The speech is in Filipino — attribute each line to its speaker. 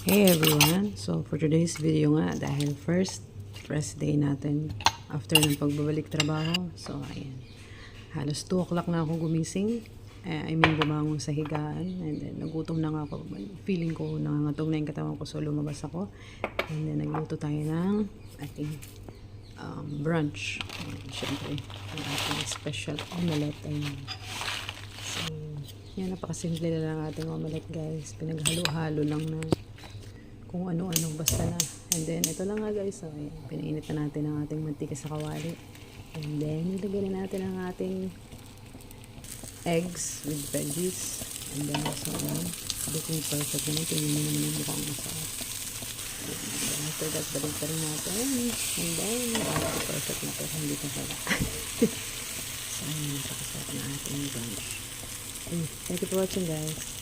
Speaker 1: Hey everyone! So for today's video nga, dahil first rest day natin after ng pagbabalik trabaho. So ayan, halos 2 o'clock na ako gumising. Bumangon sa higaan. And then nagutom na nga ako. Feeling ko nangangatog na yung katawan ko, so lumabas ako. And then nagluto tayo ng ating brunch. And syempre, ang ating special omelette. Ayan. So, yan, napakasimple na lang ating omelette, guys. Pinaghalo-halo lang na kung ano-ano, basta na. And then, ito lang nga, guys. So, ayan, pinainit na natin ang ating mantika sa kawali. And then, nilagyan na natin ang ating eggs with veggies. And then, so, ayan, looking perfect naman. Tingnan mo naman yung mukhang masarap. And then, after that, balik pa rin natin. And then, perfect na to. Hindi pa pala. So, ayan, napakasarap na ating brunch. Thank you for watching, guys.